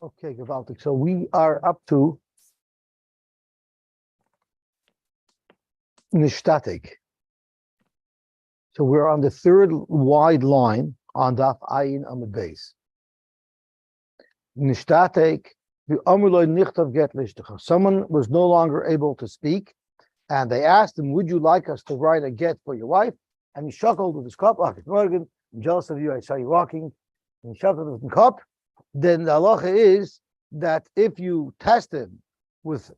Okay, gewaltig. So we are up to nishtatek. So we're on the third wide line on Daf Ayin Amud Beis. Nishtatek, the Amruloi Nichtav Get Lishtacha. Someone was no longer able to speak, and they asked him, "Would you like us to write a get for your wife?" And he chuckled with his cup. Morgan, I'm jealous of you. I saw you walking. And he chuckled with his cup. Then the halacha is that if you test him with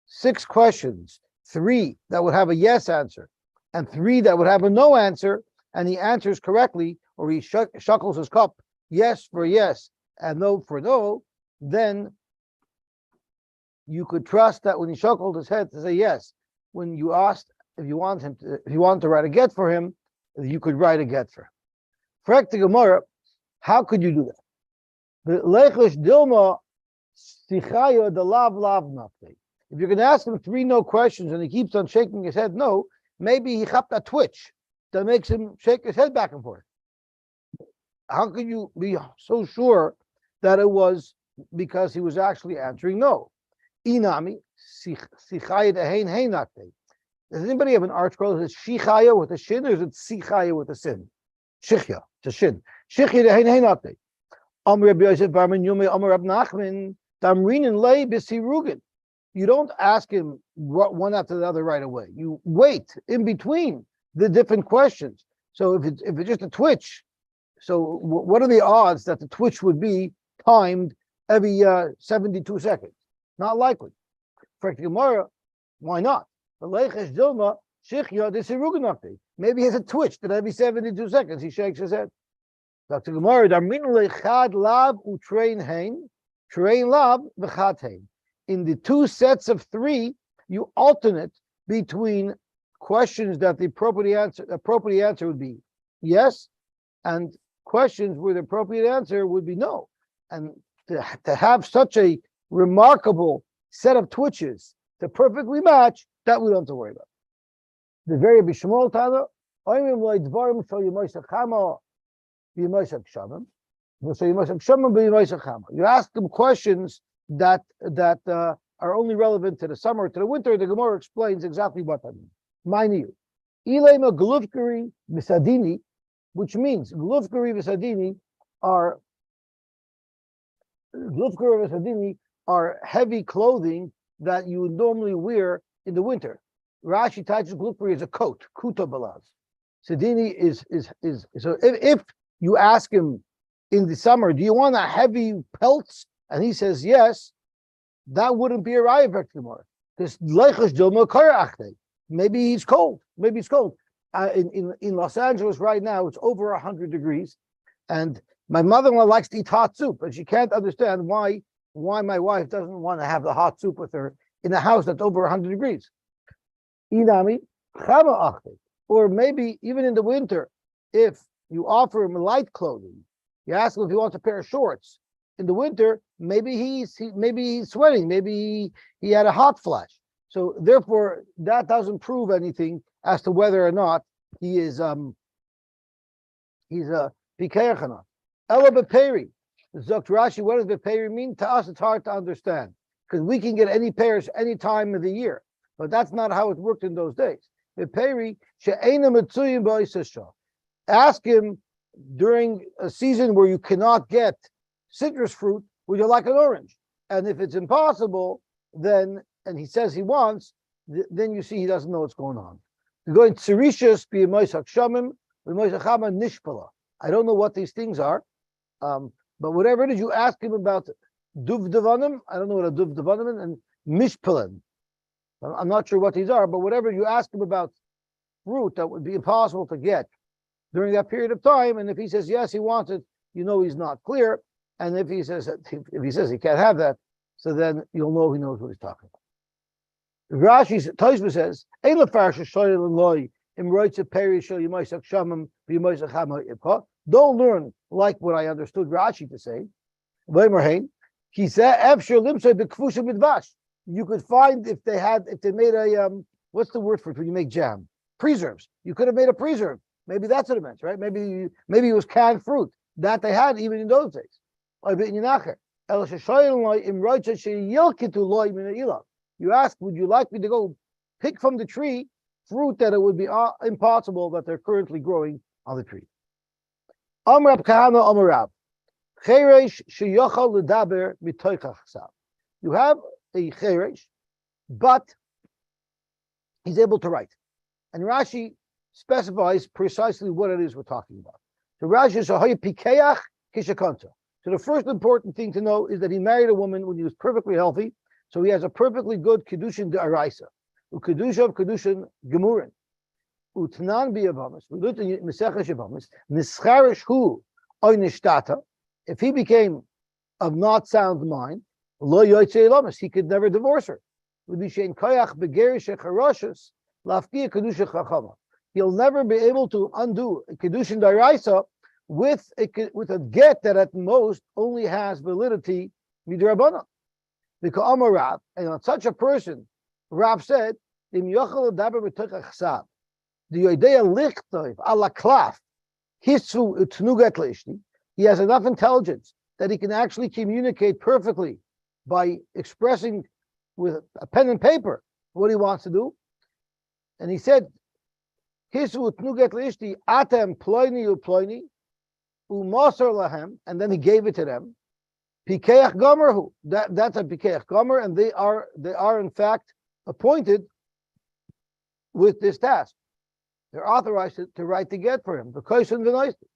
6 questions, 3 that would have a yes answer, and 3 that would have a no answer, and he answers correctly, or he shuckles his cup, yes for yes and no for no, then you could trust that when he shuckled his head to say yes, when you asked if you wanted to write a get for him, you could write a get for him. Correct the Gemara, how could you do that? The lechish dilma sichaya the lav nafte. If you're going to ask him 3 no questions and he keeps on shaking his head no, maybe he chapped a twitch that makes him shake his head back and forth. How could you be so sure that it was because he was actually answering no? Inami sichaya the hein nafte. Does anybody have an art scroll? Is it shichaya with a shin or is it sichaya with a sin? Shichya, it's a shin. Shichya the hein nafte. You don't ask him one after the other right away. You wait in between the different questions. So if it's just a twitch, so what are the odds that the twitch would be timed every 72 seconds? Not likely. For Gemara, why not? Maybe he has a twitch that every 72 seconds he shakes his head. Dr. Gemara, in the 2 sets of 3, you alternate between questions that the appropriate answer would be yes, and questions where the appropriate answer would be no. And to have such a remarkable set of twitches to perfectly match, that we don't have to worry about. The very Bishmol Tana, you ask them questions that are only relevant to the summer, to the winter. The Gemara explains exactly what that means. Mind you, Ilema glufkari v'sadini, which means glufkari v'sadini are heavy clothing that you would normally wear in the winter. Rashi touches glufkari as a coat, kuta balaz. Sadini is so if you ask him in the summer, do you want a heavy pelts? And he says yes, that wouldn't be a raya for tomorrow. Because maybe he's cold. Maybe it's cold. In Los Angeles right now, it's over 100 degrees. And my mother-in-law likes to eat hot soup, and she can't understand why my wife doesn't want to have the hot soup with her in a house that's over 100 degrees. Inami, or maybe even in the winter, if you offer him light clothing, you ask him if he wants a pair of shorts. In the winter, maybe he's sweating, maybe he had a hot flash. So therefore, that doesn't prove anything as to whether or not he is he's a pikeach or not. Ela beperi. Zokt Rashi, what does beperi mean? To us, it's hard to understand because we can get any pairs any time of the year, but that's not how it worked in those days. Beperi she'ena metzuyim ba'isasha. Ask him during a season where you cannot get citrus fruit, would you like an orange? And if it's impossible, then, and he says he wants, then you see he doesn't know what's going on. You're going tserishas b'yemoisak shamim, b'yemoisachama nishpala. I don't know what these things are, but whatever it is, you ask him about duvdevanim, I don't know what a duvdevanim is, and mishpalan. I'm not sure what these are, but whatever you ask him about fruit that would be impossible to get during that period of time, and if he says yes, he wants it, you know he's not clear. And if he says he can't have that, so then you'll know he knows what he's talking about. Rashi Tosfos says, don't learn like what I understood Rashi to say. He said, you could find if they made a what's the word for it when you make jam? Preserves. You could have made a preserve. Maybe that's what it meant, right? Maybe it was canned fruit that they had even in those days. You ask, would you like me to go pick from the tree fruit that it would be impossible that they're currently growing on the tree? Amrab Kahana Amrab. You have a cheresh, but he's able to write. And Rashi specifies precisely what it is we're talking about. So Rashi is a pikeach kishakonta. So the first important thing to know is that he married a woman when he was perfectly healthy. So he has a perfectly good kedushin de'araisa, ukedusha of kedushin gemurin, utnan biyavamis. We looked in Mesechah Yavamis. Nischarish hu oy nishtata. If he became of not sound mind, lo yotzei lamis, he could never divorce her. He'll never be able to undo a kedushin daraisa with a get that at most only has validity midrabanan. Because Amar Rav, and on such a person, Rav said, the idea lichtov ala klaf hisu utnugat leishti. He has enough intelligence that he can actually communicate perfectly by expressing with a pen and paper what he wants to do. And he said, hisu utnugat leishti atem ploini uploini umasar lahem, and then he gave it to them. Pikeach gomerhu. That's a pikeach gomer, and they are in fact appointed with this task. They're authorized to write the get for him. The koisen v'noisty.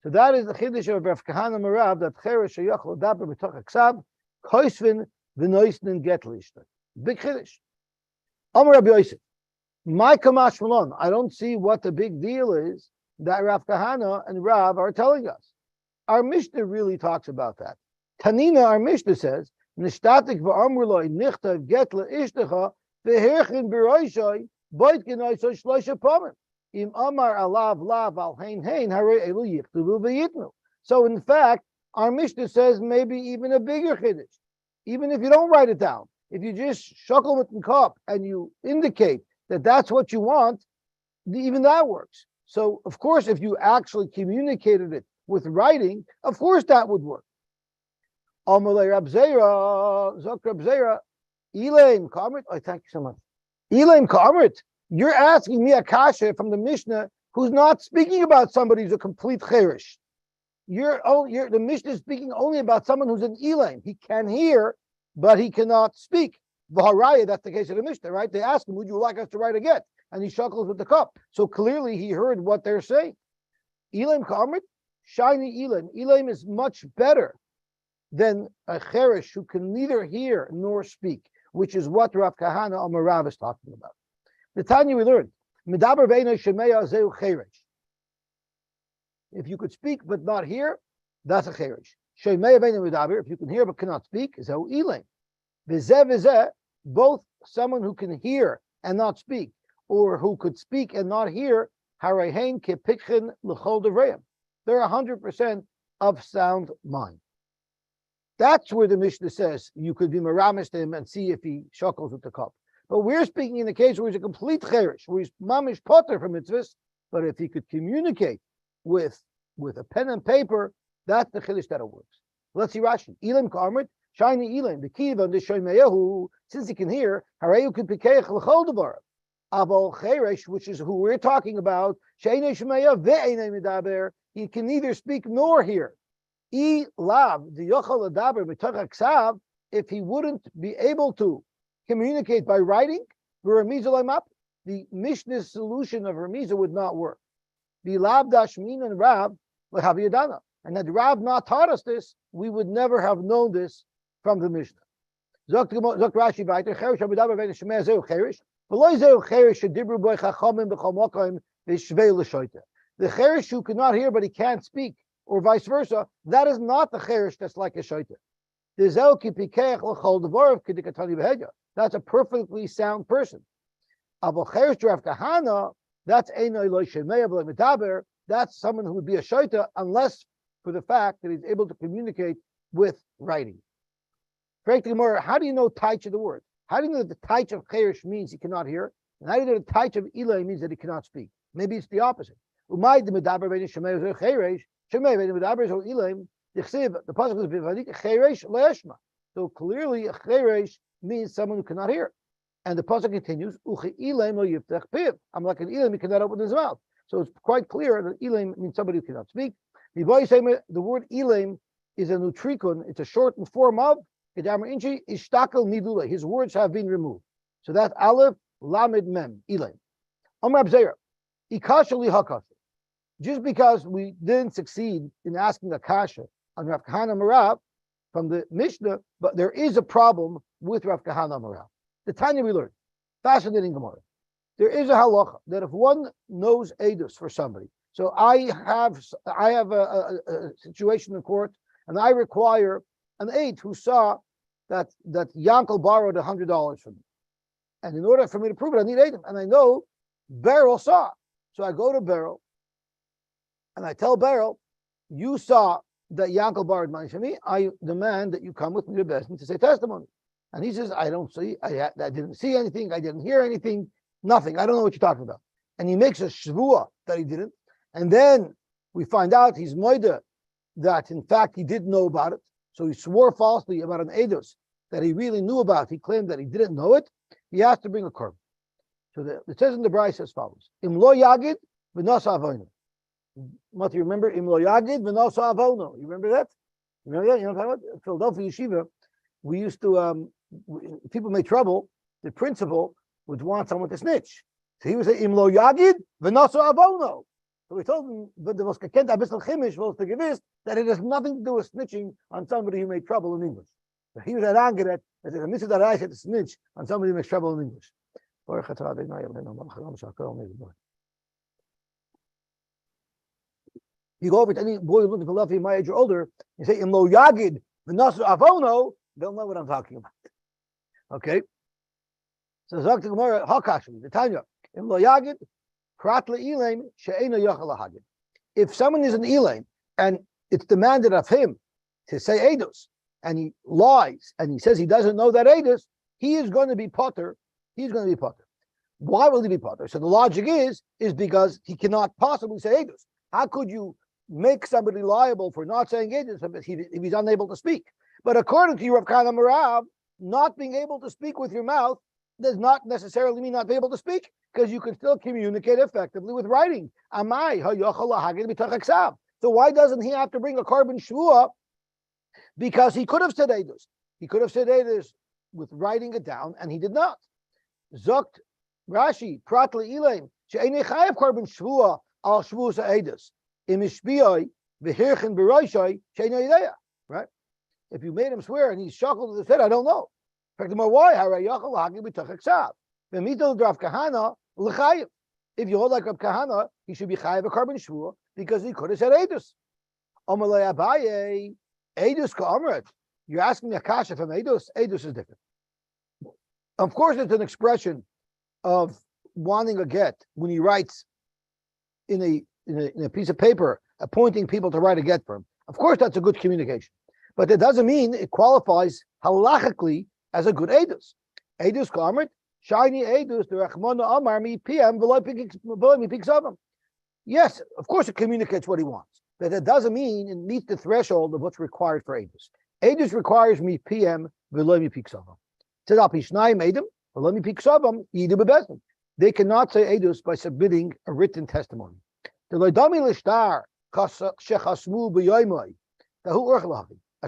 So that is the chiddush of Rav Kahana Marav, that cheresh sheyachol daber b'toch aksav koisen v'noistin get lishta. Big chiddush. Amar Rabbi Yosy, my kamash malon. I don't see what the big deal is that Rav Kahana and Rav are telling us. Our Mishnah really talks about that. Tanina, our Mishnah says, "Nishtatik v'amruloi nichtav get leishtacha v'herchin b'roishoi boit genoisoi shloisha pamim im amar alav lav al hein hein harei elu yichtuvu v'yitnu." So in fact, our Mishnah says maybe even a bigger chiddush. Even if you don't write it down, if you just shuckle with the cup and you indicate that that's what you want, even that works. So of course, if you actually communicated it with writing, of course that would work. Amalei Rab Zera, Zok Rab Zera, Elaim Kamrit. Oh, thank you so much. Elaim Kamrit, you're asking me a kasha from the Mishnah who's not speaking about somebody who's a complete cherish. The Mishnah is speaking only about someone who's an Elaim. He can hear, but he cannot speak. V'haraya, that's the case of the Mishnah, right? They ask him, would you like us to write a get? And he shuckles with the cup. So clearly he heard what they're saying. Elaim Kamrit, shiny Elaim. Elaim is much better than a cherish who can neither hear nor speak, which is what Rav Kahana Amarav is talking about. The Tanya we learned, Medaber Veina Shemeya Zeu Cherish. If you could speak but not hear, that's a cherish. Shemeya Veina Medaber, if you can hear but cannot speak, is Zeu Elaim. Vizeh Vizeh, both someone who can hear and not speak, or who could speak and not hear, Harehain Kepikhin L'chol Devrayim. They're 100% of sound mind. That's where the Mishnah says you could be maramis to him and see if he shuckles with the cup. But we're speaking in the case where he's a complete cherish, where he's mamish potter from mitzvahs, but if he could communicate with a pen and paper, that's the chiddush that it works. Let's see Rashi. Elam Karmit, shiny Elam, the key of the Shoymeyahu, since he can hear, Harayu could pikeich l'chol devar. Aval cherish, which is who we're talking about, Sheine Shmeya ve'ene midaber, he can neither speak nor hear. If he wouldn't be able to communicate by writing, the Mishnah's solution of Ramiza would not work. And had Rav not taught us this, we would never have known this from the Mishnah. The cherish who cannot hear but he can't speak, or vice versa, that is not the cherish that's like a shaita. That's a perfectly sound person. That's someone who would be a shaita unless for the fact that he's able to communicate with writing. How do you know taich of the word? How do you know that the taich of cherish means he cannot hear? And how do you know the taich of ilay means that he cannot speak? Maybe it's the opposite. The pasuk is Bivadik Cheresh Leishma. So clearly, a Cheresh means someone who cannot hear. And the pasuk continues, I'm like an Elam, he cannot open his mouth. So it's quite clear that Elam means somebody who cannot speak. The word Elam is a nutrikun, it's a shortened form of Ishtakel Nidula. His words have been removed. So that's Aleph, Lamed Mem, Elam. Amrab Zera, Ikashali Hakasha. Just because we didn't succeed in asking a kasha on Rav Kahana Marav from the Mishnah, but there is a problem with Rav Kahana Marav. The Tanya we learned, fascinating Gemara. There is a halacha that if one knows edus for somebody, so I have a situation in court, and I require an aide who saw that Yankel borrowed $100 from me, and in order for me to prove it, I need aid, and I know Beryl saw. So I go to Beryl, and I tell Beryl, you saw that Yankel borrowed money from me. I demand that you come with me to Besdin to say testimony. And he says, I don't see, I didn't see anything, I didn't hear anything, nothing. I don't know what you're talking about. And he makes a shvua that he didn't. And then we find out he's moida that in fact he did know about it. So he swore falsely about an edus that he really knew about. He claimed that he didn't know it. He has to bring a korban. So it says in the Brayso as follows: Im lo yagid v'nasa avono. What do you remember? Im lo yagid v'nasa avono. You remember that? You remember that? You know what I'm talking about? Philadelphia Yeshiva, we used to, if people made trouble, the principal would want someone to snitch. So he would say, Im lo yagid v'nasa avono. So we told him, but the most kakent abisal chimish was to give this, that it has nothing to do with snitching on somebody who made trouble in English. So he was at anger that it's a mitzvah that I said to snitch on somebody who makes trouble in English. You go over to any boy who's looking for love, my age or older, you say, Im lo yagid v'nasu avono, they'll know what I'm talking about. Okay? So Zok to Gemara, Hakashim, the Tanya, Im lo yagid, prat le'ilaim, she'ena yachal lahagid. If someone is an elaim, and it's demanded of him to say edus, and he lies, and he says he doesn't know that edus, he is going to be potter. He's going to be potter. Why will he be potter? So the logic is because he cannot possibly say edus. How could you make somebody liable for not saying edus if he's unable to speak? But according to you, Rav Kahana Marav, not being able to speak with your mouth does not necessarily mean not be able to speak, because you can still communicate effectively with writing. So why doesn't he have to bring a korban shvua? Because he could have said edus. He could have said edus with writing it down, and he did not. Zokt Rashi prat le'ilaim she'enei chayav korban shvua al shvuas edus imishbiyoi v'hirchen b'roishoi she'enei yidea. Right? If you made him swear and he shuckled with his head, I don't know. In fact, why? If you hold like Rav Kahana, he should be chayav a korban shvua because he could have said edus. Amalei Abaye, edus ka'amret. You're asking me a kasha from edus. Edus is different. Of course, it's an expression of wanting a get when he writes in a piece of paper, appointing people to write a get for him. Of course, that's a good communication, but that doesn't mean it qualifies halachically as a good edus. Edus ka'amret. Shiny edus the Rachmana Amar mi PM v'loy picks of him. Yes, of course it communicates what he wants, but that doesn't mean it meets the threshold of what's required for edus. Edus requires me PM v'loy picks of him. They cannot say edus by submitting a written testimony. A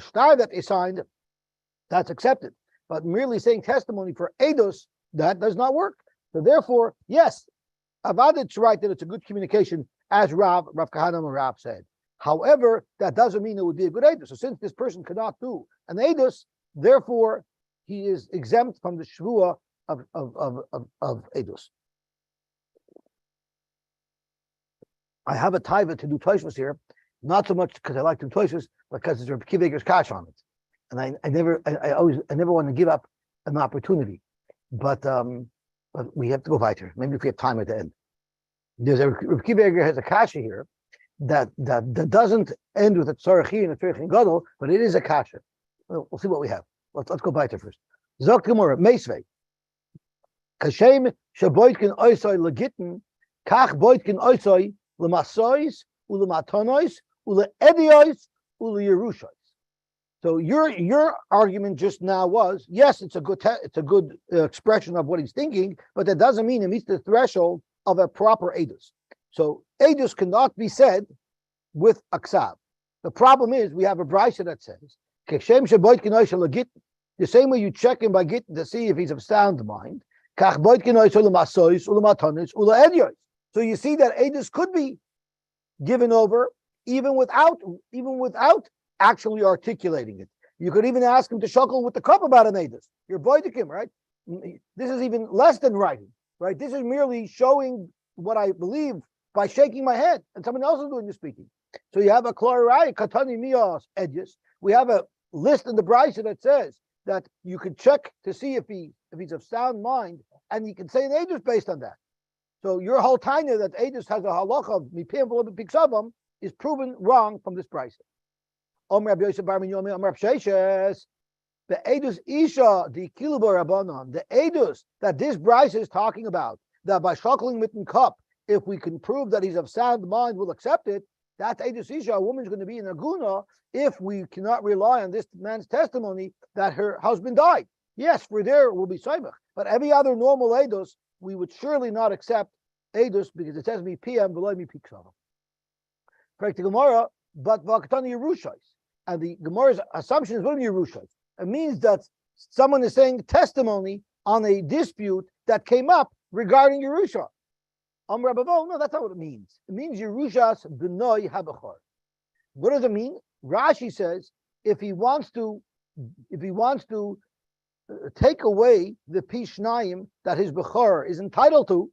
star that is signed, that's accepted. But merely saying testimony for edus, that does not work. So therefore, yes, Avadit's right that it's a good communication, as Rav Kahana Marav said. However, that doesn't mean it would be a good edus. So since this person cannot do an edus, therefore he is exempt from the shvua of edus. I have a taiva to do toishvus here, not so much because I like to do toishvus, but because there's a kiveger's kash on it, and I never want to give up an opportunity. But we have to go weiter. Maybe if we have time at the end. There's a Reb Kiva has a kasha here that doesn't end with a tzarachi and a tzarachin gadol, but it is a kasha. We'll see what we have. Let's go weiter first. Zok Gemara Meisvei Kashem shaboitkin oisoi legittin kach boitkin oisoi lemasois ulematonois uleediois uli Yerushas. So your argument just now was, yes, it's a good expression of what he's thinking, but that doesn't mean it meets the threshold of a proper edus. So edus cannot be said with aksav. The problem is we have a brisa that says the same way you check him by Gittin to see if he's of sound mind. So you see that edus could be given over even without actually articulating it. You could even ask him to shuckle with the cup about an edus. You're boidikim, right? This is even less than writing, right? This is merely showing what I believe by shaking my head, and someone else is doing the speaking. So you have a klorai katani mios edus. We have a list in the brisa that says that you can check to see if he's of sound mind, and you can say an edus based on that. So your whole taina that edus has a halacha of mipim v'lo b'piksavam is proven wrong from this brisa. The edus isha the kilubo rabbanon, the edus that this brisa is talking about, that by shuckling mitten cup, if we can prove that he's of sound mind, we'll accept it. That edus isha, a woman's going to be in a guna if we cannot rely on this man's testimony that her husband died. Yes, for there will be saimach, but every other normal edus we would surely not accept edus because it says me pm below me piksav. Correct the Gemara, but v'aktani Yerushais. And the Gemara's assumption is what Yerushais. It means that someone is saying testimony on a dispute that came up regarding Yerusha. No, that's not what it means. It means Yerushas b'noi habachar. What does it mean? Rashi says if he wants to take away the pishnayim that his bechor is entitled to,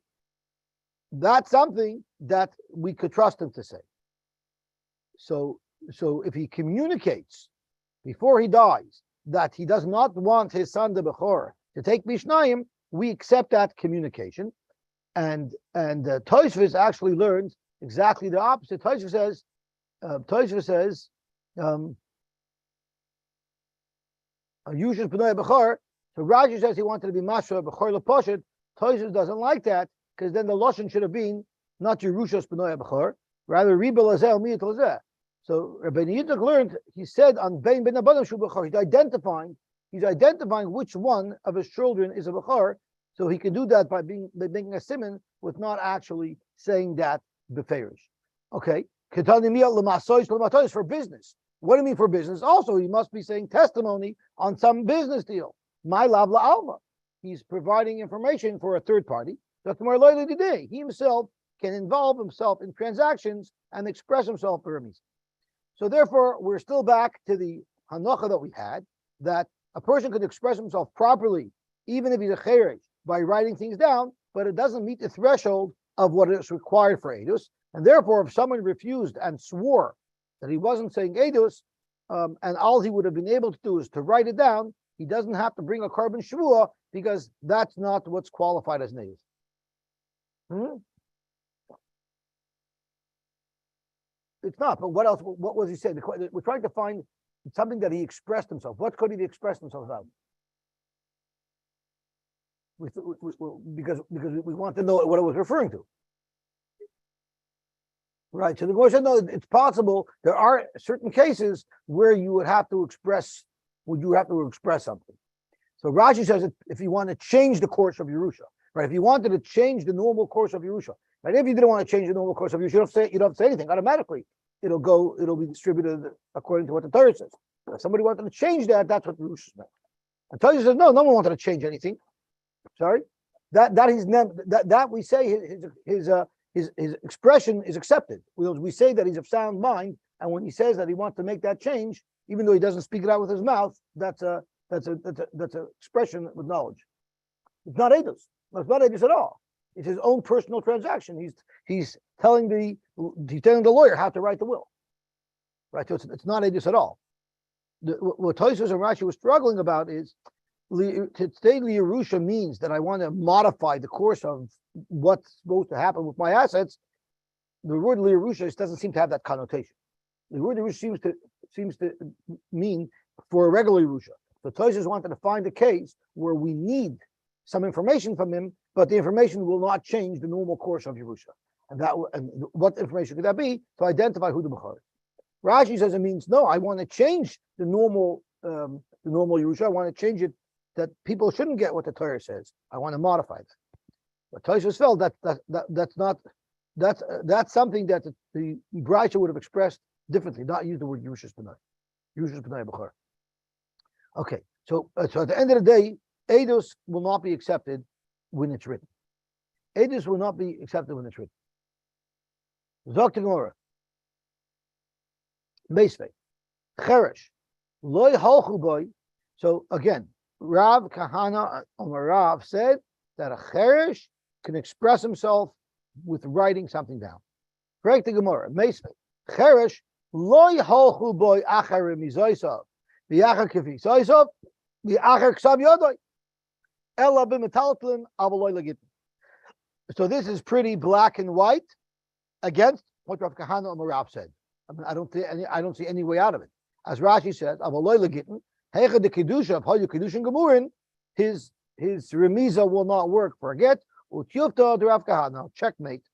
that's something that we could trust him to say. So if he communicates before he dies that he does not want his son the bechor to take pishnayim, we accept that communication. And Tosfos actually learns exactly the opposite. Tosfos says, Yushas b'noi bechor. So Rashi says he wanted to be Mashra b'chor leposhet. Tosfos doesn't like that because then the lashon should have been not Yerushas b'noi b'chor, rather Riba Lazeh Miyat Lazeh. So Rabbi Yitzchak learned. He said on Bein Ben Abanim Shu b'chor. He's identifying which one of his children is a b'chor. So he can do that by making a siman with not actually saying that beferish. Okay. For business. What do you mean for business? Also, he must be saying testimony on some business deal. My lavla alma. He's providing information for a third party. He himself can involve himself in transactions and express himself for him. So therefore, we're still back to the hanocha that we had, that a person could express himself properly, even if he's a cheresh, by writing things down, but it doesn't meet the threshold of what is required for edus. And therefore, if someone refused and swore that he wasn't saying edus, and all he would have been able to do is to write it down, he doesn't have to bring a carbon shvua because that's not what's qualified as edus. It's not, but what else? What was he saying? We're trying to find something that he expressed himself. What could he have expressed himself about? Because we want to know what it was referring to. Right, so the Gemara said, no, it's possible. There are certain cases where you would have to express something. So Rashi says if you want to change the course of Yerusha, right? If you wanted to change the normal course of Yerusha, right? If you didn't want to change the normal course of Yerusha, you don't have to say anything. Automatically, it'll be distributed according to what the Torah says. If somebody wanted to change that, that's what Yerusha meant. And Torah says, no one wanted to change anything. Sorry, that we say his expression is accepted. We say that he's of sound mind, and when he says that he wants to make that change, even though he doesn't speak it out with his mouth, that's a expression with knowledge. It's not edus. It's not edus at all. It's his own personal transaction. He's telling the lawyer how to write the will. Right. So it's not edus at all. What Tosfos and Rashi was struggling about is to say Yerusha means that I want to modify the course of what's supposed to happen with my assets. The word Yerusha doesn't seem to have that connotation. The word Yerusha seems to mean for a regular Yerusha. So Tosfos wanted to find a case where we need some information from him, but the information will not change the normal course of Yerusha. And what information could that be? To identify who the Bechor is. Rashi says it means no. I want to change the normal Yerusha. I want to change it that people shouldn't get what the Torah says. I want to modify that. But Tosfos felt that's something that the Braita would have expressed differently, not use the word Yerushas B'nai. Yerushas B'nai B'chor. Okay, so at the end of the day, Eidos will not be accepted when it's written. Eidos will not be accepted when it's written. Zok Gemara. Meisvei. Cheresh. Loi halchu boy. So again, Rav Kahana Rav said that a cheresh can express himself with writing something down. Correct the Gemara. Meisvei. Cheresh loi halchu boy acher mizoisav. V'acher kifisoisav. V'acher ksav yodoi. Ela b'metaltlin avaloi legittin. So this is pretty black and white against what Rav Kahana Rav said. I mean, I don't see any way out of it. As Rashi said, "Avaloi legittin heicha de kedusha of hayu kedushin gemurin." His remiza will not work for a get. Utyufta de Rav Kahana. Checkmate.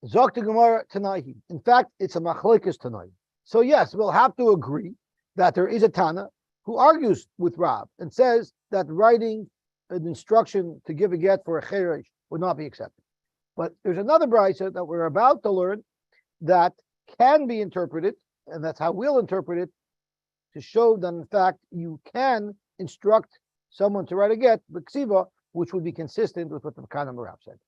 Zok the Gemara Tanaihi. In fact, it's a machlokes Tanai. So yes, we'll have to agree that there is a Tana who argues with Rav and says that writing an instruction to give a get for a cheresh would not be accepted. But there's another brisa that we're about to learn that can be interpreted, and that's how we'll interpret it, to show that in fact you can instruct someone to write a get, b'ksiva, which would be consistent with what the Kahana Rav said.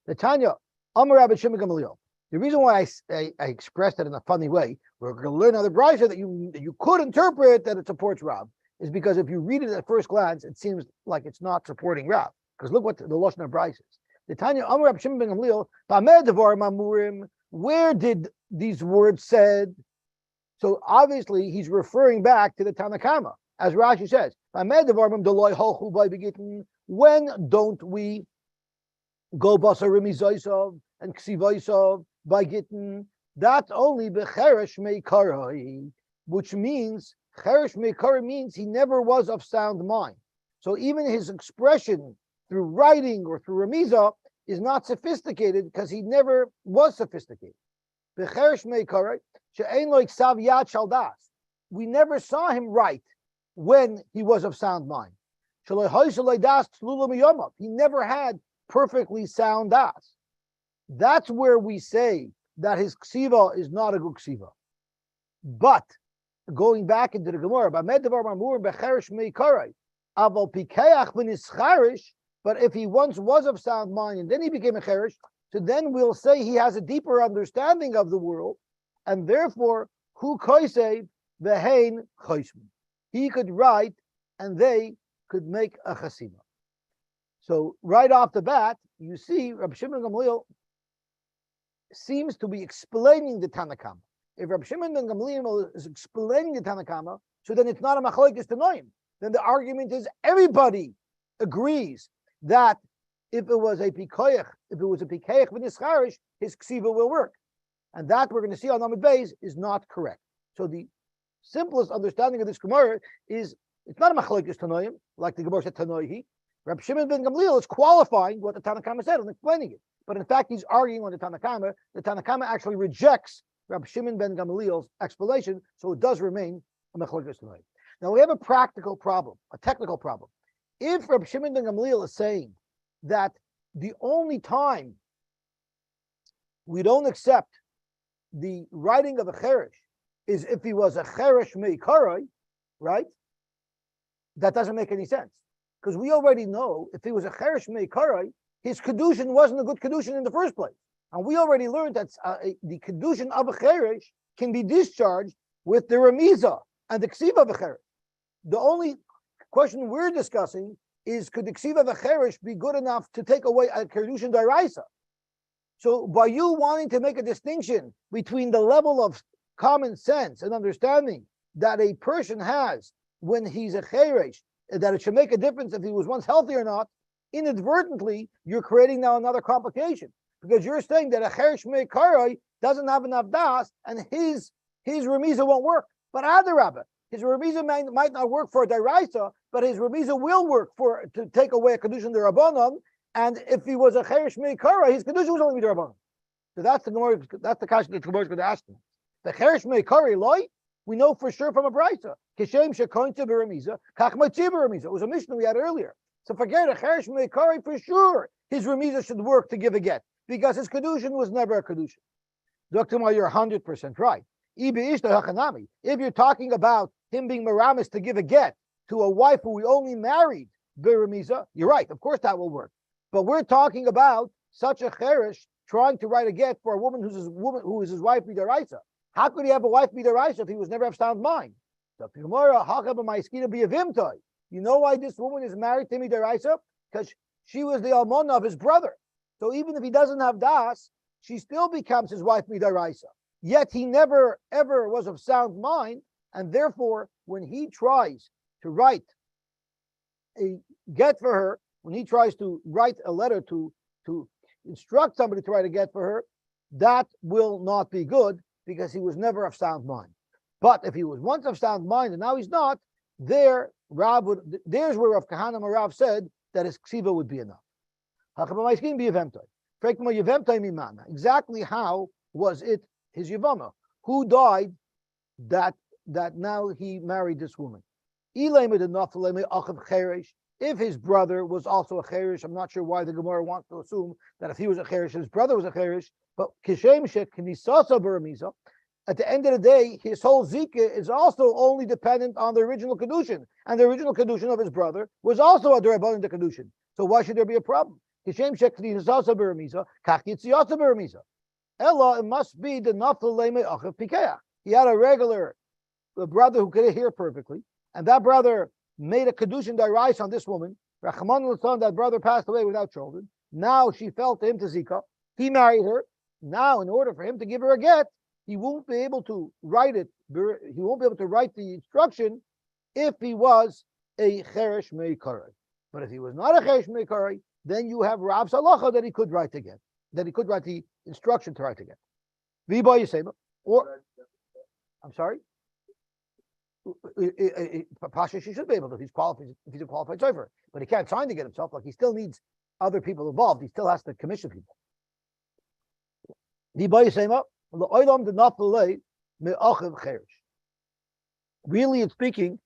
The Tanya, Amar Rabbi Shimon Gamliel. The reason why I expressed it in a funny way, we're going to learn other brisa that you could interpret that it supports Rav, is because if you read it at first glance, it seems like it's not supporting Rav. Because look what the Lashon Brisa is. The Tanya Amar Rabbi Shimon ben Gamliel, B'ameh devar mamurim. Where did these words said? So obviously he's referring back to the Tanakama, as Rashi says. B'ameh devar mam deloi halchu by begittin. When don't we go basa remizoisov and ksivoisov by gittin? That's only becheresh meikarai, which means cheresh meikarai means he never was of sound mind. So even his expression through writing or through remiza is not sophisticated because he never was sophisticated. Becheresh meikarai she'ein lo iksav yad shaldas. We never saw him write when he was of sound mind. He never had perfectly sound das. That's where we say that his ksiva is not a good ksiva. But going back into the Gemara, but if he once was of sound mind and then he became a cherish, so then we'll say he has a deeper understanding of the world, and therefore hu koisev vehein choism. He could write and they could make a chasima. So right off the bat, you see Rabbi Shimon Gamliel seems to be explaining the Tanakama. If Rabbi Shimon ben Gamliel is explaining the Tanakama, so then it's not a machlokes tanoim. Then the argument is everybody agrees that if it was a pikoyach v'nischarish, his ksiva will work, and that we're going to see on Amud Beis is not correct. So the simplest understanding of this Gemara is it's not a machlokes tanoim like the Gemara said tanoihi. Rabbi Shimon ben Gamliel is qualifying what the Tanakama said and explaining it. But in fact, he's arguing on the Tanakama. The Tanakama actually rejects Rabbi Shimon ben Gamliel's explanation, so it does remain a machlokes tanoim. Now we have a practical problem, a technical problem. If Rabbi Shimon ben Gamliel is saying that the only time we don't accept the writing of a cheresh is if he was a cheresh meikarai, right? That doesn't make any sense. Because we already know if he was a cheresh meikarai, his kedushin wasn't a good kedushin in the first place. And we already learned that the kedushin of a cheresh can be discharged with the remiza and the ksiva of a cheresh. The only question we're discussing is, could the ksiva of a cheresh be good enough to take away a kedushin daraisa? So by you wanting to make a distinction between the level of common sense and understanding that a person has when he's a cheresh, that it should make a difference if he was once healthy or not, inadvertently, you're creating now another complication. Because you're saying that a cheresh meikarai doesn't have enough das, and his remiza won't work. But adarabah, his remiza might not work for a daraisa, but his remiza will work to take away a kedushin derabanan. And if he was a cheresh meikarai, his kedushin was only derabanan. So that's the Gemara. That's the question that the Gemara is going to ask him. The cheresh meikari loy, we know for sure from a brisa. Kishem shekointa beremiza, kach maitzi beremiza. It was a mission we had earlier. So forget it. Cheresh meikari for sure. His remiza should work to give a get because his kedushin was never a kedushin. Dr. Ma, you're 100% right. If you're talking about him being meramis to give a get to a wife who he only married beremiza, you're right. Of course that will work. But we're talking about such a cheresh trying to write a get for a woman who is his wife midaraisa. How could he have a wife midaraisa if he was never of sound mind? You know why this woman is married to midaraisa? Because she was the almona of his brother. So even if he doesn't have das, she still becomes his wife midaraisa. Yet he never ever was of sound mind, and therefore when he tries to write a get for her, when he tries to write a letter to instruct somebody to write a get for her, that will not be good because he was never of sound mind. But if he was once of sound mind and now he's not, there's where Rav Kahana Marav said that his ksiva would be enough. Exactly how was it his yavama? Who died that now he married this woman? If his brother was also a cherish, I'm not sure why the Gemara wants to assume that if he was a cherish, his brother was a cherish. But kishem shekinisasa baramiza, at the end of the day, his whole zika is also only dependent on the original kedushin, and the original kedushin of his brother was also a derabbanan de kedushin. So why should there be a problem? Kishem shekinisasa baramiza, kach yitziyasa baramiza. Ella, it must be the naftal leme achav pikeach. He had a regular brother who could hear perfectly, and that brother made a kedushin dairais on this woman. Rachman al-Tzon, that brother passed away without children. Now she fell to him to zika. He married her. Now, in order for him to give her a get, he won't be able to write it. He won't be able to write the instruction if he was a cheresh meikari. But if he was not a cheresh meikari, then you have Rav Salacha that he could write the get, that he could write the instruction to write the get. V'ba Yosema, or I'm sorry. Pasha, she should be able to. If he's a qualified driver, but he can't sign to get himself. Like he still needs other people involved. He still has to commission people. Really, it's speaking.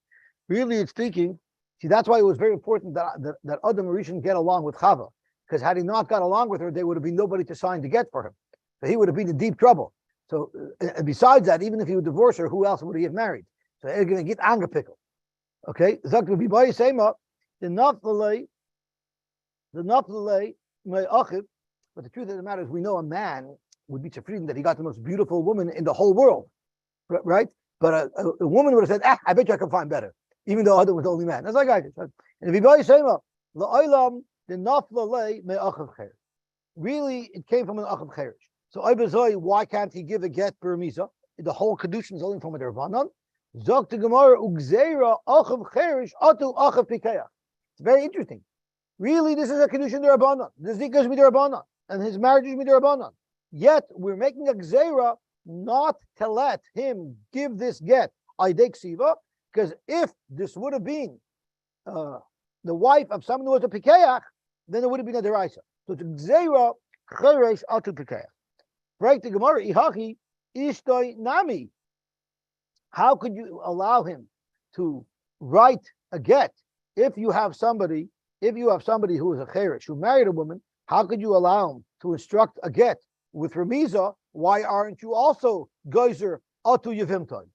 See, that's why it was very important that Adam and Rishon get along with Chava, because had he not got along with her, there would have been nobody to sign to get for him. So he would have been in deep trouble. So, and besides that, even if he would divorce her, who else would he have married? So they're going to get anger pickle. Okay, the naftalei may achiv. But the truth of the matter is, we know a man would be freedom that he got the most beautiful woman in the whole world, right? But a woman would have said, I bet you I can find better, even though Adam was the only man. That's like I did. And if you buy sema, la'olam the naftalei may achiv cher. Really, it came from an achiv cherish. So why can't he give a get per misa? The whole kedushin is only from a dervanan. Zok to Gemara ugzeira achav cherish atu achav pikeach. It's very interesting. Really, this is a kedushin derabanan. The zika is miderabanan, and his marriage is miderabanan. Yet we're making a gzeira not to let him give this get aidek siva, because if this would have been the wife of someone who was a pikeach, then it would have been a deraisa. So it's gzeira cherish atu pikeach. Right? The Gemara ihachi ishtoi nami. How could you allow him to write a get if you have somebody who is a cherish, who married a woman? How could you allow him to instruct a get with remiza? Why aren't you also geyser atu yevimtai?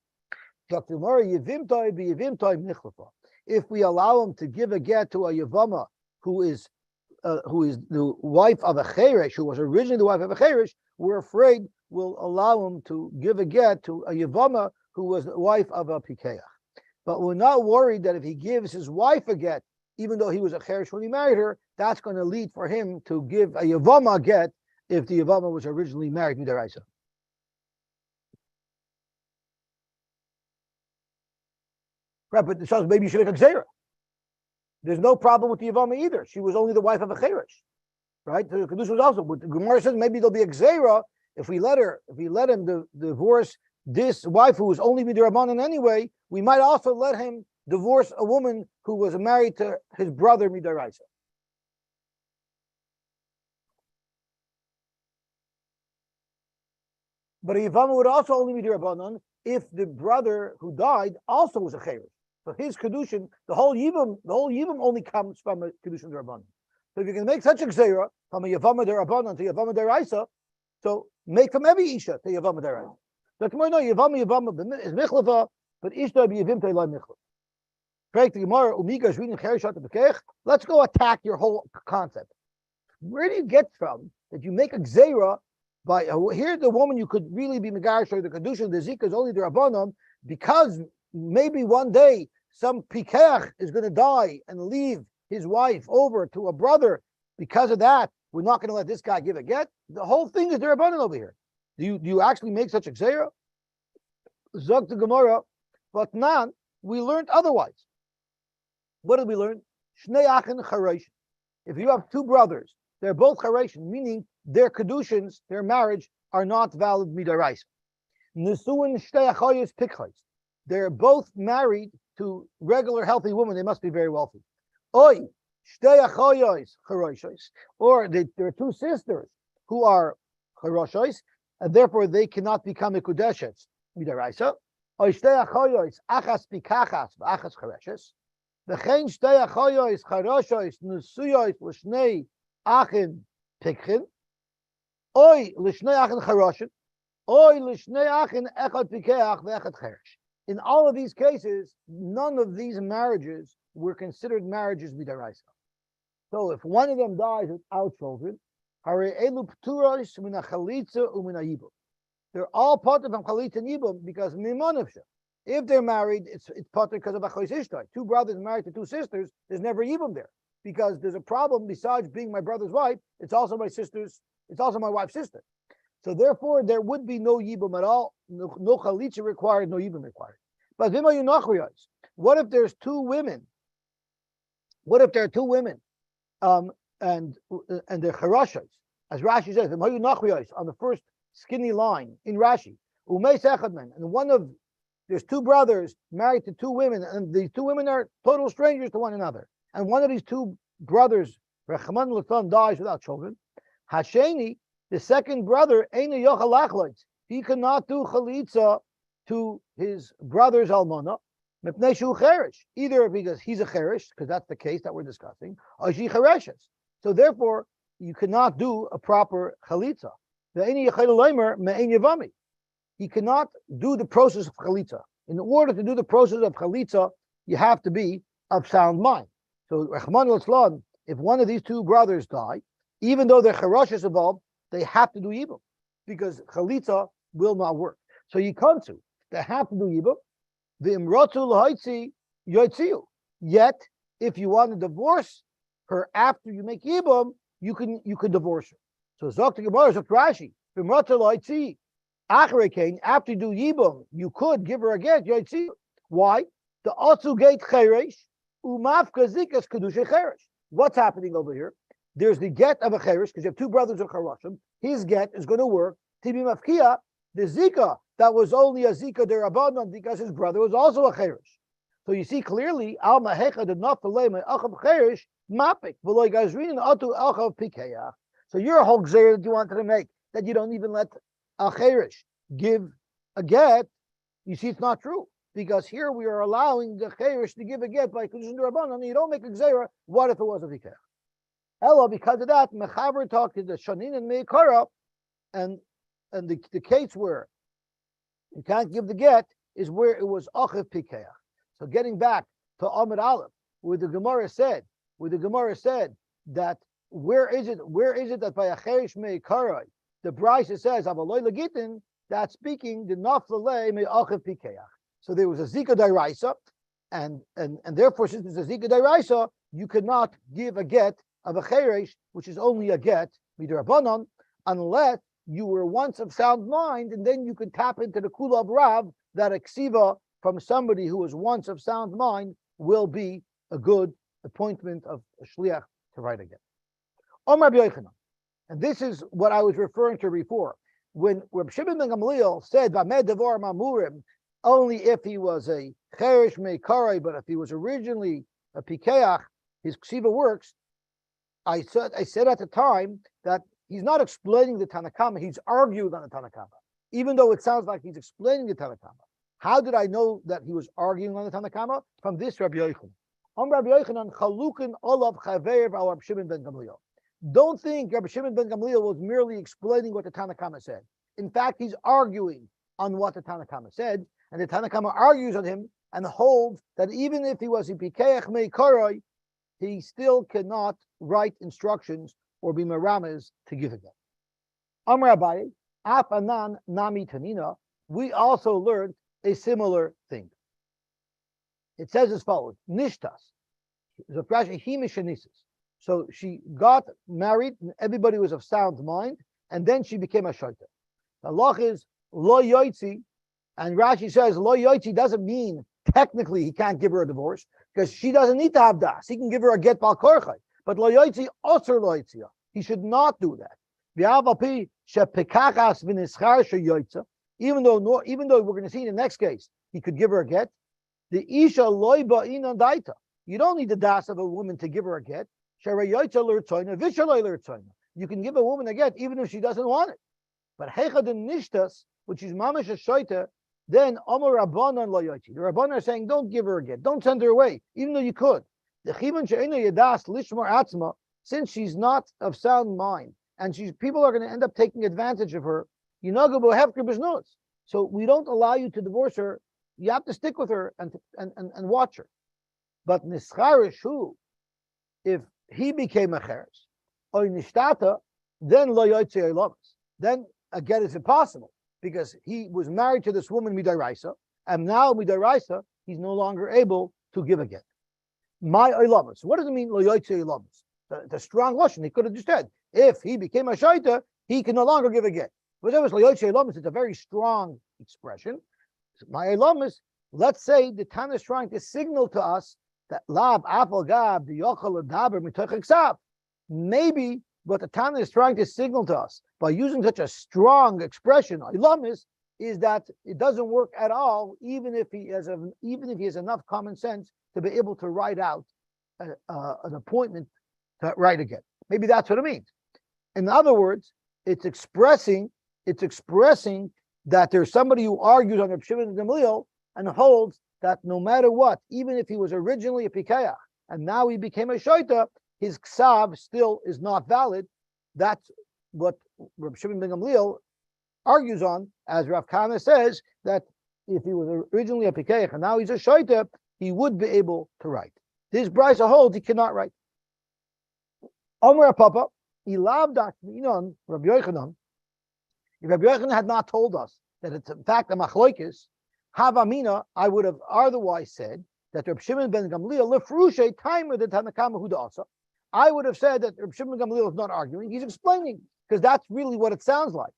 If we allow him to give a get to a yevama who is the wife of a cherish, who was originally the wife of a cherish, we're afraid we'll allow him to give a get to a yevama who was the wife of a pikeach. But we're not worried that if he gives his wife a get, even though he was a cherish when he married her, that's going to lead for him to give a yavama get if the yavama was originally married midaraisa. Right, but it shows maybe you should make a gzeira. There's no problem with the yavama either. She was only the wife of a cherish, right? The kedusha was also. But the Gemara says maybe there'll be a gzeira if we let him divorce this wife who was only midirabanan anyway. We might also let him divorce a woman who was married to his brother midaraisa. But a Yavama would also only be Dirabanan if the brother who died also was a Cherish. So his Kedushin, the whole Yivam only comes from a Kedushin Dirabanan. So if you can make such a Gzeira from a Yavama Dirabanan to Yavama Deraisa, so make from every Isha to Yavama Deraisa. So tomorrow, no, Yavama is Michlava, but Ishta be Yavim Teilai Michlav. Let's go attack your whole concept. Where do you get from that you make a Gzeira by here the woman you could really be Megash or the Kedushin, the Zika is only the Rabbanon, because maybe one day some Pikeach is going to die and leave his wife over to a brother. Because of that, we're not going to let this guy give a get. The whole thing is the Rabbanon over here. Do you actually make such a Gzeira? Zog to Gemara, but nan, we learned otherwise. What did we learn? Shnei Achin Charesh. If you have two brothers, they're both Charesh, meaning their Kedushins, their marriage, are not valid Midarais. Nesuin Shtei Achayos Pikchais. They're both married to regular healthy women. They must be very wealthy. Oi, Shtei Achayos Charoshos. Or there are two sisters who are Charoshos, and therefore they cannot become Mikudeshes Midaraisa. Oi, Shtei Achayos Achas Pikachas Achas Chareshes. V'chein Shtei Achayos Charoshos Nesuyos L'shnei Achin Pikchin. Oi L'shnei Achin Charoshin. Oi L'shnei Achin Echad Pikeach V'echad Cheresh. In all of these cases, none of these marriages were considered marriages midaraisa. So if one of them dies without children, they're all part of chalitza and yibum because mimonavsha. If they're married, it's part because of achos ishtai. Two brothers married to two sisters, there's never yibum there because there's a problem. Besides being my brother's wife, it's also my sister's. It's also my wife's sister. So therefore, there would be no yibum at all. No chalitza required, no yibum required. But what if there's two women? What if there are two women, and they're charashas, as Rashi says, on the first skinny line in Rashi, and there's two brothers married to two women, and these two women are total strangers to one another, and one of these two brothers, Rechman Latan, dies without children. Hasheni, the second brother, he cannot do chalitza to his brother's almana, either because he's a cherish, because that's the case that we're discussing, or she chereshes. So therefore, you cannot do a proper chalitza. He cannot do the process of chalitza. In order to do the process of chalitza, you have to be of sound mind. So, Rahman al-Islam, if one of these two brothers die, even though their chereshes involved, they have to do yibum, because chalitza will not work. So you can't do. They have to do yibum. The imrotu l'haitzi yotziu. Yet, if you want to divorce her after you make yibum, you can divorce her. So Zok Gemara, Zok Rashi, imrotu l'haitzi acharekain. After you do yibum, you could give her a get yotziu. Why? The atzu gate cheresh umafka zikas kedusha cheresh. What's happening over here? There's the get of a cheresh because you have two brothers of charashim. His get is going to work. Tibi mafkia, the zika that was only a zika derabanan because his brother was also a cheresh. So you see clearly, al mahecha did not delay my achav cheresh mapik v'loy gazrin atu achav pikeya. So your whole gzeir that you wanted to make that you don't even let a cheresh give a get. You see, it's not true because here we are allowing the cheresh to give a get by kedushin derabanan. You don't make a gzeira. What if it was a pikeya? Ella, because of that, mechaber talked to the shanin and meikara, and the case where you can't give the get is where it was achiv pikeach. So getting back to Amud Aleph, where the Gemara said that where is it that by a cherish meikara the Brisa says avaloy Gittin, that's speaking the naflalei me achiv pikeach. So there was a zika dairaisa, and therefore since it's a zika dairaisa, you cannot give a get of a cheresh, which is only a get midrabanan, unless you were once of sound mind, and then you could tap into the kula of Rav that a ksiva from somebody who was once of sound mind will be a good appointment of a shliach to write again. Omar B'Yochanan, and this is what I was referring to before. When Reb Shimon ben Gamliel said "Vamed devar mamurim," only if he was a cheresh meikarai, but if he was originally a pikeach, his ksiva works. I said at the time that he's not explaining the Tanakama, he's argued on the Tanakama. even though it sounds like he's explaining the Tanakama. How did I know that he was arguing on the Tanakama? From this Rabbi Yochanan. Rabbi Yochanan chalukin olav chaveir al Rabbi Shimon ben Gamliel. Don't think Rabbi Shimon ben Gamliel was merely explaining what the Tanakama said. In fact, he's arguing on what the Tanakama said, and the Tanakama argues on him and holds that even if he was a pikeach meikaroi, he still cannot write instructions or be merames to give again. Amar Abaye, af anan nami tanina. We also learned a similar thing. It says as follows: Nishtas. So she got married, and everybody was of sound mind, and then she became a shaita. The law is lo yoitzi, and Rashi says lo yoitzi doesn't mean technically he can't give her a divorce because she doesn't need to have das. He can give her a get bal korchai, but lo yoitzi osir lo yotzia. He should not do that. Even though we're going to see in the next case he could give her a get. The isha loiba inan daita. You don't need the das of a woman to give her a get. You can give a woman a get even if she doesn't want it. But heichad nishtas, which is mamash a shoita, then Amar Rabbanan lo yochi. The Rabbanan are saying, don't give her a get, don't send her away, even though you could. The chivan she'ena yadas lishmar atzma, since she's not of sound mind, and people are going to end up taking advantage of her. So we don't allow you to divorce her. You have to stick with her and watch her. But nischarishu, if he became a cheres or nishtata, then lo yotze olamas. Then a get is impossible because he was married to this woman midaraisa, and now midaraisa he's no longer able to give a get. My olamas. What does it mean lo yotze olamas? The strong lashon. He could have just said if he became a shaita, he can no longer give a get. But lo yotze olamas. It's a very strong expression. My olamas. Let's say the Tana is trying to signal to us that lab apel gab the yochel adaber mitoch. Maybe what the Tana is trying to signal to us by using such a strong expression, ilamis, is that it doesn't work at all, even if he has enough common sense to be able to write out an appointment to write again. Maybe that's what it means. In other words, it's expressing that there's somebody who argues on Reb Shimon ben Gamliel and holds that no matter what, even if he was originally a pikeach and now he became a shoita, his ksav still is not valid. That's what Reb Shimon ben Gamliel argues on, as Rav Kana says, that if he was originally a pikeach and now he's a shoita, he would be able to write. This brisa holds he cannot write. Omer Papa, ilav dakminon Rabbi Yochanan. If Rabbi Yochanan had not told us that it's in fact a machloikis, Havamina, I would have otherwise said that Reb Shimon ben Gamliel lefrushe timer the Tanakama Hudasa. I would have said that Reb Shimon ben Gamliel is not arguing; he's explaining, because that's really what it sounds like.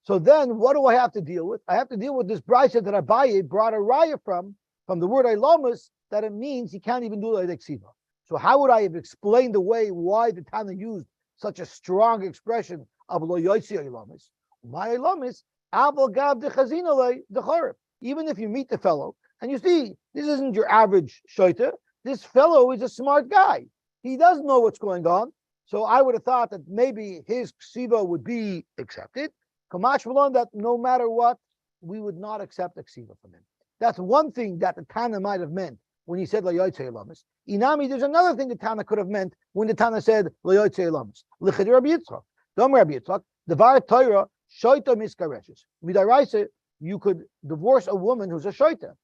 So then, what do I have to deal with? I have to deal with this brisa that Abaye brought a raya from the word Eilamus, that it means he can't even do like Ksiva. So how would I have explained away why the Tana used such a strong expression of Lo Yotzi Eilamus? My Eilamus, Aval Gav de Chazina de Chorib. Even if you meet the fellow and you see this isn't your average shoita, this fellow is a smart guy. He does know what's going on. So I would have thought that maybe his ksiva would be accepted. Kamash Malon, that no matter what, we would not accept a ksiva from him. That's one thing that the Tana might have meant when he said La Yotze Elamis. Inami, there's another thing the Tana could have meant when the Tana said La Yotze Elamis. L'chid Rabbi Yitzchak. Dom Rabbi Yitzchak, Devar Torah, Shoita Miskareshes. Midaraisa, you could divorce a woman who's a shoita.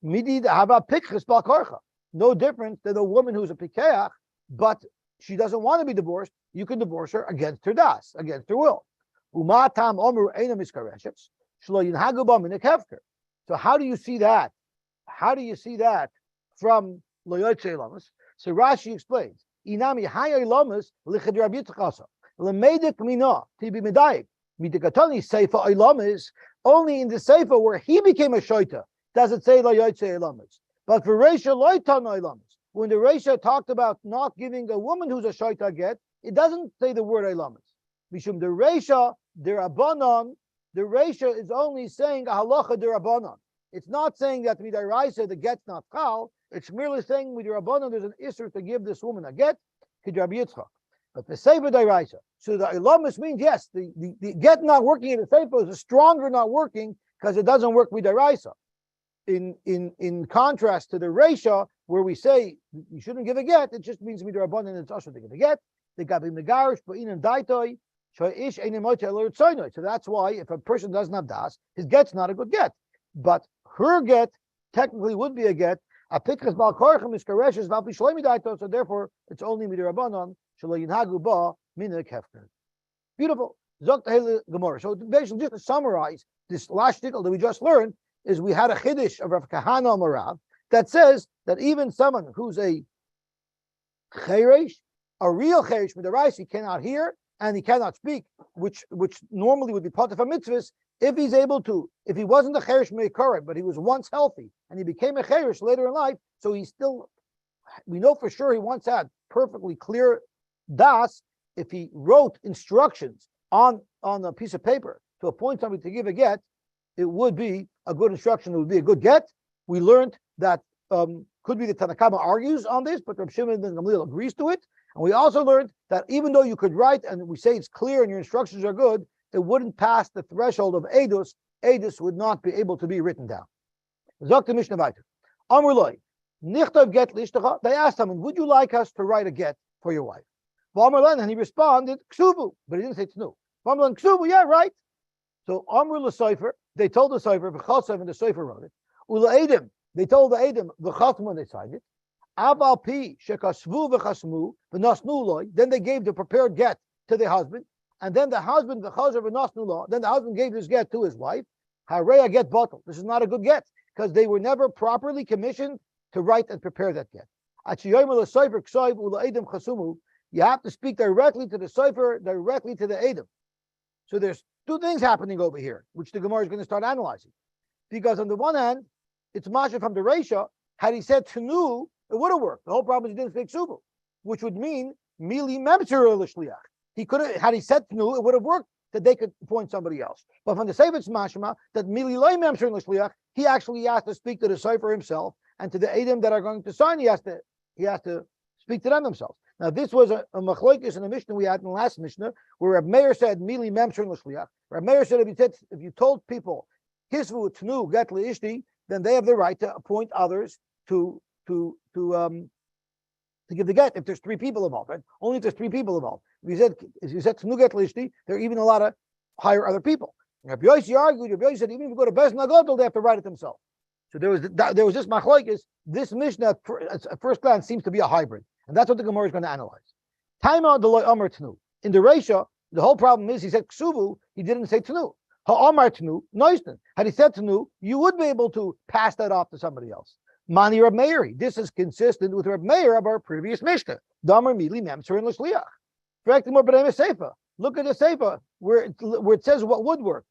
Midi hava pikchas bal korcha. No different than a woman who's a pikeach, but she doesn't want to be divorced. You can divorce her against her das, against her will. Umatam omru eina miskareshes shlo yinhagu ba minik hefker. So how do you see that? How do you see that from lo yotze lamas? So Rashi explains: Inami hayay lamas lichad Rabbi Yitzchak lemedik mina tibi medayik midikatani seifa ilamas. Only in the Sefer where he became a shoita does it say la yotze elamas. But for Reisha loitan elamas, when the Reisha talked about not giving a woman who's a shoita get, it doesn't say the word elamas. Mishum the Reisha derabanan, the Reisha is only saying a halacha derabanan. It's not saying that midaraisa the get's not chal. It's merely saying midarabanan there's an isser to give this woman a get. Kid Rabbi Yitzchak. But the Sefer Dairaisa. So the Ilamis means, yes, the get not working in the Sefer is a stronger not working because it doesn't work with Dairaisa. In contrast to the Reisha, where we say you shouldn't give a get, it just means midrabanan and it's usher to give a get. They got be megarish, but in daitoi, shoish einim alert soinoi. So that's why if a person doesn't have das, his get's not a good get. But her get technically would be a get. A pitkas bal korchem is karesh is valpi shloimi daito. So therefore, it's only midrabanan shelo yinhagu ba minik hefker. Beautiful. Zok tehele gemara. So basically, just to summarize this last shtickle that we just learned, is we had a chiddush of Rav Kahana Marav that says that even someone who's a cheresh, a real cheresh midaraisa, he cannot hear and he cannot speak, which normally would be part of a mitzvahs, if he's able to, if he wasn't a cheresh meikaret, but he was once healthy and he became a cheresh later in life, so he still, we know for sure he once had perfectly clear das. If he wrote instructions on a piece of paper to appoint somebody to give a get, it would be a good instruction. It would be a good get. We learned that could be the Tanakama argues on this, but Reb Shimon ben Gamliel agrees to it. And we also learned that even though you could write and we say it's clear and your instructions are good, it wouldn't pass the threshold of edus. Edus would not be able to be written down. Zok Mishnah weiter. Amr loy, nichtav get lishtacha. They asked him, would you like us to write a get for your wife? And he responded, ksubu, but he didn't say tznu. Ksubu, yeah, right. So Amr l'Seifer, they told the Seifer, v'chasav, and the Seifer wrote it. Ula Edom, they told the Edom, v'chatmu, and they signed it. Aval pi shekasvu v'chasmu v'nasnu loy. Then they gave the prepared get to the husband, and then the husband v'chasav v'nasnu loy. Then the husband gave this get to his wife. Hareya get bottle. This is not a good get because they were never properly commissioned to write and prepare that get. Achiyomer l'Seifer k'sayv ula Edom chasumu. You have to speak directly to the Seifer, directly to the Edom. So there's two things happening over here, which the Gemara is going to start analyzing. Because on the one hand, it's Masha from the Reisha. Had he said Tanu, it would have worked. The whole problem is he didn't speak Subu, which would mean Mili Memser l'Shliach. He could have, had he said Tanu, it would have worked that they could appoint somebody else. But from the Sefer Mashma, that Mili Loi Memser l'Shliach, he actually has to speak to the Seifer himself, and to the Edom that are going to sign, he has to speak to them themselves. Now, this was a machlokes in a Mishnah we had in the last Mishnah, where Reb Meir said, Mili Memser l'Shliach. Reb Meir said, if you told people, Kisvu Tnu Get Ishti, then they have the right to appoint others to give the get if there's three people involved, right? Only if there's three people involved. If you said Tnu Get Ishti, there are even allowed to hire other people. Reb Yosy argued, Reb Yosy said, even if you go to Bez Nagodol, they have to write it themselves. So there was this machlokes. This Mishnah at first glance seems to be a hybrid. And that's what the Gemara is going to analyze. Taima deloy amar tnu. In the Reisha, the whole problem is he said ksuvu, he didn't say tnu. Ha-amar tnu, noisten. Had he said tnu, you would be able to pass that off to somebody else. Mani Reb Meiri. This is consistent with Reb Meir of our previous Mishnah. Damar mili memser in l'shliach. Look at the Sefer where it says what would work.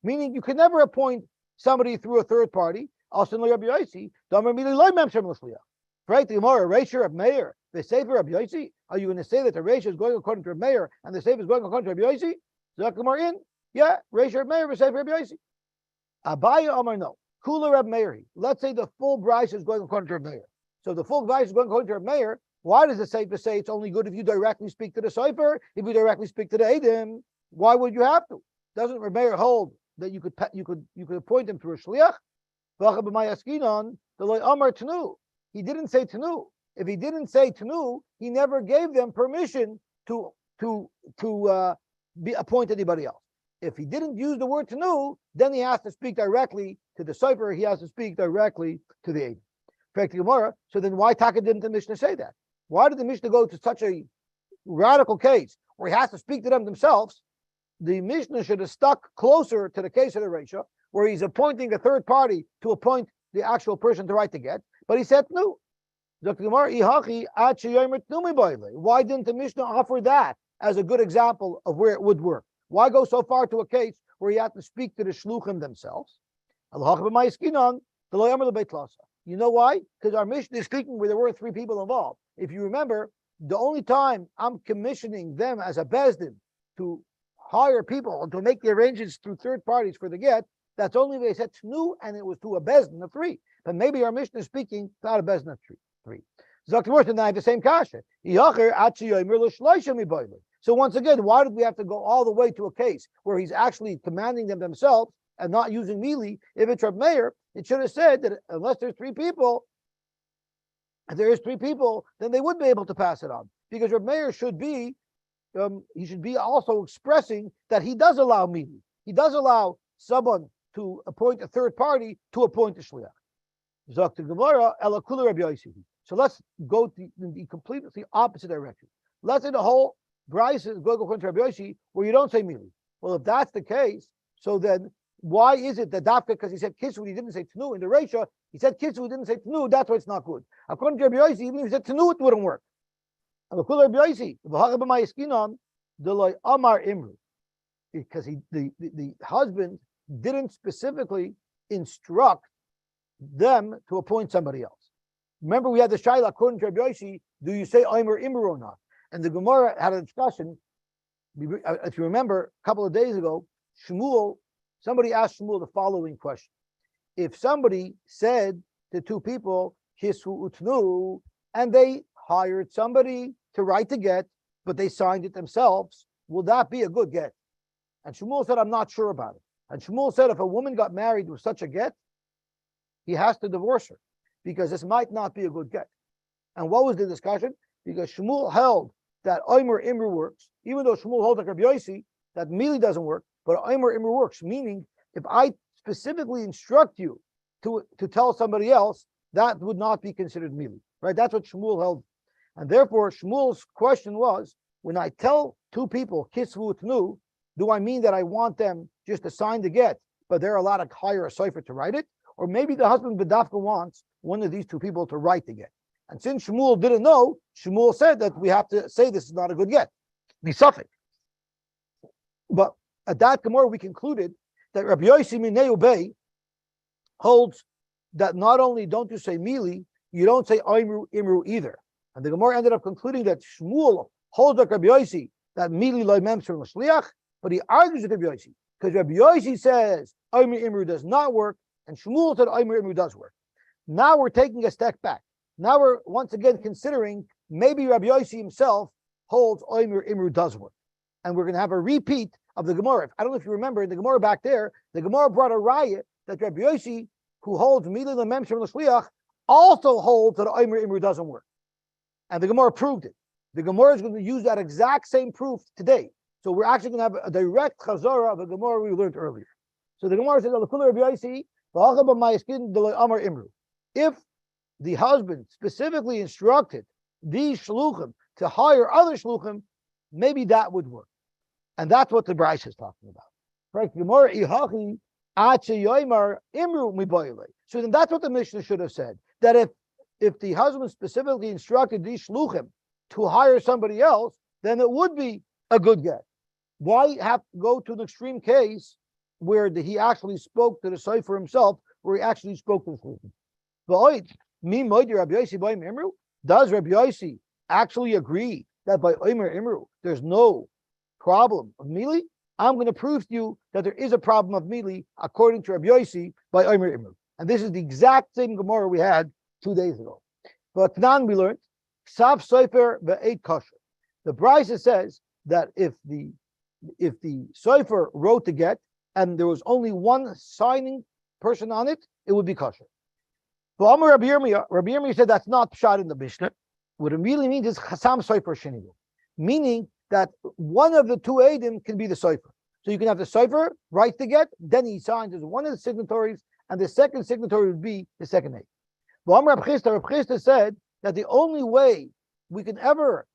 Meaning you can never appoint somebody through a third party. Right, the Gemara, Reisha of Meir, the Sefer of Yosy. Are you going to say that the Reisha is going according to Meir and the Sefer is going according to Yosy? So Gemara in, yeah, Reisha of Meir, the Sefer of Yosy. Abaya Amar no, Kula of Meir. Let's say the full Bryce is going according to Meir. So the full Bryce is going according to Meir. Why does the Sefer say it's only good if you directly speak to the Sefer? If you directly speak to the Edom, why would you have to? Doesn't Meir hold that you could appoint him through a shliach? He didn't say Tanu. If he didn't say Tanu, he never gave them permission to be appoint anybody else. If he didn't use the word Tanu, then he has to speak directly to the Sefer. He has to speak directly to the Edom. So then why Taka didn't the Mishnah say that? Why did the Mishnah go to such a radical case where he has to speak to them themselves? The Mishnah should have stuck closer to the case of the Reisha, where he's appointing a third party to appoint the actual person to write the get, but he said no. Why didn't the Mishnah offer that as a good example of where it would work? Why go so far to a case where you have to speak to the shluchim themselves? You know why? Because our Mishnah is speaking where there were three people involved. If you remember, the only time I'm commissioning them as a bezdin to hire people and to make the arrangements through third parties for the get, that's only if they said tnu and it was to a bezdin of three. But maybe our Mishnah is speaking not a bezdin of three. Zok the Gemara, now I have the same kasha. So once again, why did we have to go all the way to a case where he's actually commanding them themselves and not using Mili? If it's Reb Meir, it should have said that unless there's three people, if there is three people, then they would be able to pass it on. Because Reb Meir should be, he should be also expressing that he does allow Mili. He does allow someone to appoint a third party to appoint a shliach. Zok the Gemara, ela kula Rabbi Yosy. So let's go in the completely opposite direction. Let's say the whole Bryce is going to Rabbi Yosy where you don't say Mili. Well, if that's the case, so then why is it that Dafka, because he said Kisvu, he didn't say Tnu in the Reisha, he said Kisvu, he didn't say Tnu, that's why it's not good. According to Rabbi Yosy, even if he said Tnu, it wouldn't work. Because the husband didn't specifically instruct them to appoint somebody else. Remember, we had the Shaila, according to Rabbi Yosy, do you say Omer Imru or not? And the Gemara had a discussion. If you remember, a couple of days ago, somebody asked Shmuel the following question. If somebody said to two people, Kishu Utnu, and they hired somebody to write the get, but they signed it themselves, will that be a good get? And Shmuel said, I'm not sure about it. And Shmuel said, if a woman got married with such a get, he has to divorce her, because this might not be a good get. And what was the discussion? Because Shmuel held that Omer Imru works, even though Shmuel holds like Rabbi Yosy that Mili doesn't work, but Omer Imru works, meaning if I specifically instruct you to tell somebody else, that would not be considered Mili, right? That's what Shmuel held. And therefore, Shmuel's question was, when I tell two people, Kisvu Tnu, do I mean that I want them just to sign the get, but they're allowed to hire a cipher to write it? Or maybe the husband Bedafka wants one of these two people to write the get. And since Shmuel didn't know, Shmuel said that we have to say this is not a good get. Be suffix. But at that Gemara, we concluded that Rabbi Yosy Minei Ubei holds that not only don't you say Mili, you don't say Imru either. And the Gemara ended up concluding that Shmuel holds like Rabbi Yosy that Mili loy memser l'shliach, but he argues with Rabbi Yosy because Rabbi Yosy says Imru does not work, and Shmuel said Imru does work. Now we're taking a step back. Now we're once again considering maybe Rabbi Yosy himself holds Imru does work. And we're going to have a repeat of the Gemara. I don't know if you remember, in the Gemara back there, the Gemara brought a raya that Rabbi Yosy, who holds Mili l'memsher l'shliach, also holds that Imru doesn't work. And the Gemara proved it. The Gemara is going to use that exact same proof today. So we're actually going to have a direct chazara of a Gemara we learned earlier. So the Gemara says, if the husband specifically instructed these shluchim to hire other shluchim, maybe that would work. And that's what the Bryce is talking about. Right? So then that's what the Mishnah should have said. That if the husband specifically instructed these shluchim to hire somebody else, then it would be a good get. Why have to go to an extreme case where he actually spoke to the Sefer himself, where he actually spoke to the shluchim? Does Rabbi Yosy actually agree that by Omer Imru there's no problem of Mili? I'm going to prove to you that there is a problem of Mili according to Rabbi Yosy by Omer Imru. And this is the exact same Gemara we had 2 days ago. But then we learned Sav Sefer ve'eit kosher. The Bryce says that if the Sefer wrote the get and there was only one signing person on it, it would be kosher. But Rabbi Yirmiyah said that's not pshat in the Mishnah. What it really means is chasam Sefer shenivu, meaning that one of the two eidim can be the Sefer. So you can have the Sefer write the get, then he signs as one of the signatories, and the second signatory would be the second aid. But Reb Chisda said that the only way we can ever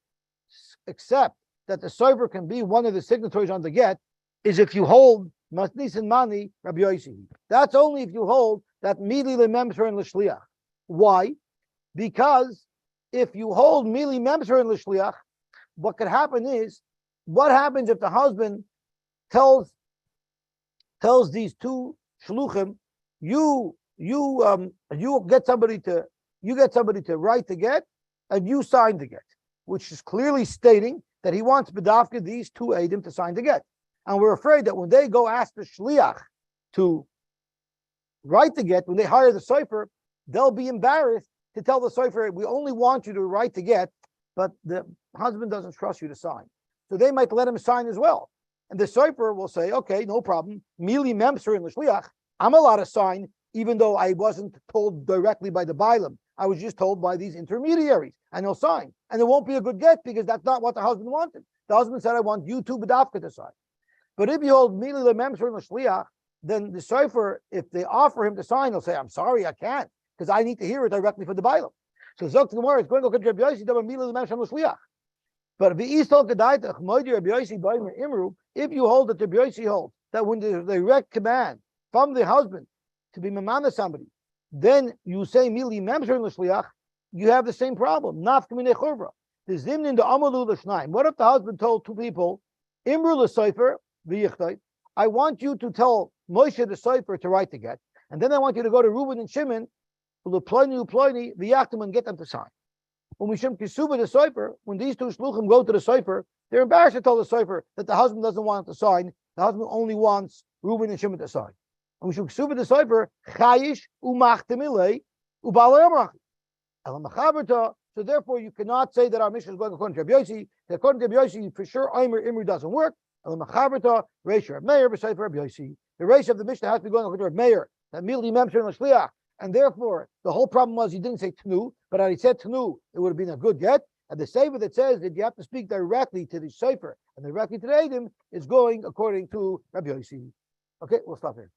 accept that the Sefer can be one of the signatories on the get is if you hold Masnis and Mani Rabbi Yosy. That's only if you hold that Mili lememser and l'shliach. Why? Because if you hold Mili memser and l'shliach, what could happen is, what happens if the husband tells these two shluchim, you get somebody to write the get, and you sign the get, which is clearly stating that he wants bedafka these two eidim to sign the get. And we're afraid that when they go ask the shliach to write the get, when they hire the sefer, they'll be embarrassed to tell the sofer, we only want you to write the get, but the husband doesn't trust you to sign. So they might let him sign as well. And the sofer will say, okay, no problem. Mili memser and l'shliach, I'm allowed to sign, even though I wasn't told directly by the Bailam. I was just told by these intermediaries, and he'll sign. And it won't be a good get because that's not what the husband wanted. The husband said, I want you two bedafka to sign. But if you hold mili lememser and l'shliach, then the sofer, if they offer him to sign, he'll say, I'm sorry, I can't, because I need to hear it directly from the Bailam. So Zok to Gemara, it's going to go to Rabbi Yosy, mili lememser and l'shliach. But if you hold that Rabbi Yosy holds that when there's a direct command from the husband to be mamana somebody, then you say mili memser and l'shliach, you have the same problem. Nafka minei churva. The zimnin the amalu l'shnayim. What if the husband told two people, Imru l'sofer v'yichtay, I want you to tell Moshe the sofer to write the get, and then I want you to go to Reuben and Shimon, l'ploini v'yachtim, and get them to sign. When we shem kisuba the sofer, when these two shluchim go to the sofer, they're embarrassed to tell the sofer that the husband doesn't want to sign. The husband only wants Reuben and Shimon to sign. And we should kisuba the sofer chayish umachtemilei ubalei amrachi. So therefore, you cannot say that our mission is going according to Rabbi Yosy. According to Rabbi Yosy, for sure, Imru doesn't work. The ratio of the mission has to be going according to Rabbi Meir. That mili memser and l'shliach. And therefore, the whole problem was he didn't say tnu, but had he said tnu, it would have been a good get. And the sefer that says that you have to speak directly to the sofer and directly to the Eidim is going according to Rabbi Yosy. Okay, we'll stop here.